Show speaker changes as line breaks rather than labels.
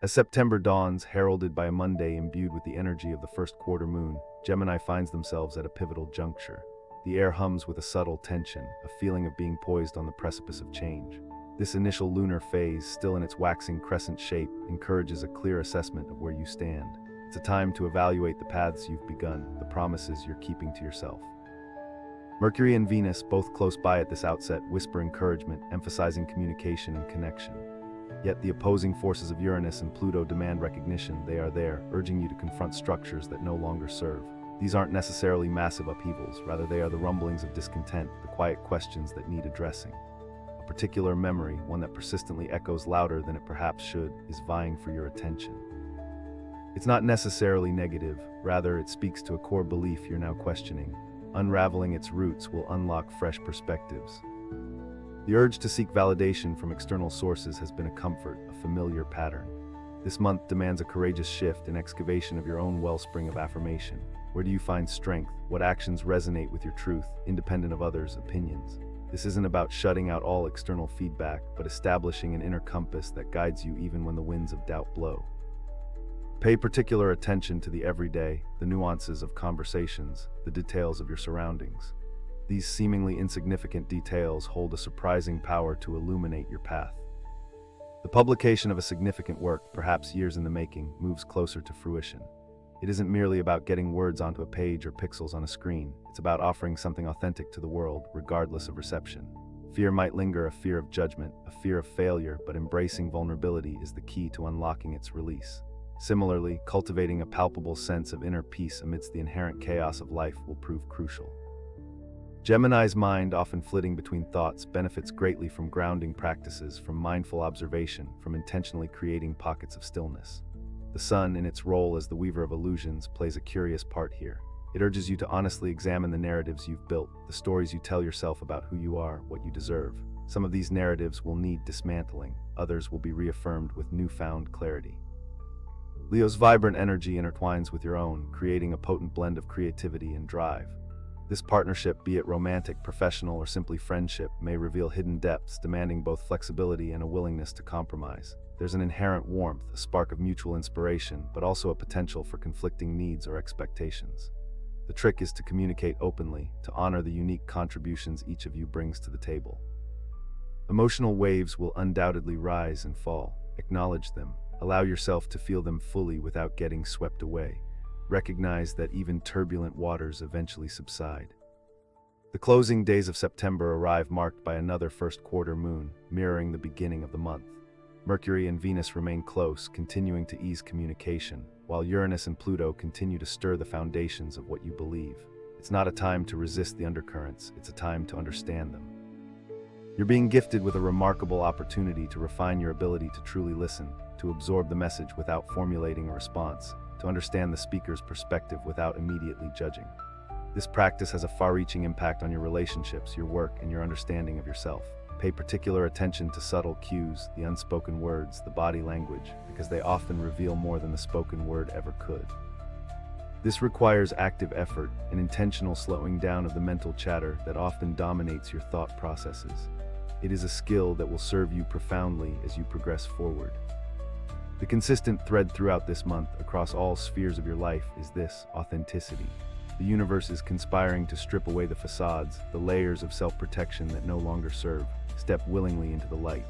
As September dawns, heralded by a Monday imbued with the energy of the first quarter moon, Gemini finds themselves at a pivotal juncture. The air hums with a subtle tension, a feeling of being poised on the precipice of change. This initial lunar phase, still in its waxing crescent shape, encourages a clear assessment of where you stand. It's a time to evaluate the paths you've begun, the promises you're keeping to yourself. Mercury and Venus, both close by at this outset, whisper encouragement, emphasizing communication and connection. Yet the opposing forces of Uranus and Pluto demand recognition. They are there, urging you to confront structures that no longer serve. These aren't necessarily massive upheavals, rather they are the rumblings of discontent, the quiet questions that need addressing. A particular memory, one that persistently echoes louder than it perhaps should, is vying for your attention. It's not necessarily negative, rather it speaks to a core belief you're now questioning. Unraveling its roots will unlock fresh perspectives. The urge to seek validation from external sources has been a comfort, a familiar pattern. This month demands a courageous shift, an excavation of your own wellspring of affirmation. Where do you find strength? What actions resonate with your truth, independent of others' opinions? This isn't about shutting out all external feedback, but establishing an inner compass that guides you even when the winds of doubt blow. Pay particular attention to the everyday, the nuances of conversations, the details of your surroundings. These seemingly insignificant details hold a surprising power to illuminate your path. The publication of a significant work, perhaps years in the making, moves closer to fruition. It isn't merely about getting words onto a page or pixels on a screen. It's about offering something authentic to the world, regardless of reception. Fear might linger, a fear of judgment, a fear of failure, but embracing vulnerability is the key to unlocking its release. Similarly, cultivating a palpable sense of inner peace amidst the inherent chaos of life will prove crucial. Gemini's mind, often flitting between thoughts, benefits greatly from grounding practices, from mindful observation, from intentionally creating pockets of stillness. The sun, in its role as the weaver of illusions, plays a curious part here. It urges you to honestly examine the narratives you've built, the stories you tell yourself about who you are, what you deserve. Some of these narratives will need dismantling, others will be reaffirmed with newfound clarity. Leo's vibrant energy intertwines with your own, creating a potent blend of creativity and drive. This partnership, be it romantic, professional, or simply friendship, may reveal hidden depths, demanding both flexibility and a willingness to compromise. There's an inherent warmth, a spark of mutual inspiration, but also a potential for conflicting needs or expectations. The trick is to communicate openly, to honor the unique contributions each of you brings to the table. Emotional waves will undoubtedly rise and fall. Acknowledge them. Allow yourself to feel them fully without getting swept away. Recognize that even turbulent waters eventually subside. The closing days of September arrive marked by another first quarter moon, mirroring the beginning of the month. Mercury and Venus remain close, continuing to ease communication, while Uranus and Pluto continue to stir the foundations of what you believe. It's not a time to resist the undercurrents, it's a time to understand them. You're being gifted with a remarkable opportunity to refine your ability to truly listen, to absorb the message without formulating a response, to understand the speaker's perspective without immediately judging. This practice has a far-reaching impact on your relationships, your work, and your understanding of yourself. Pay particular attention to subtle cues, the unspoken words, the body language, because they often reveal more than the spoken word ever could. This requires active effort, an intentional slowing down of the mental chatter that often dominates your thought processes. It is a skill that will serve you profoundly as you progress forward. The consistent thread throughout this month, across all spheres of your life, is this: authenticity. The universe is conspiring to strip away the facades, the layers of self-protection that no longer serve. Step willingly into the light.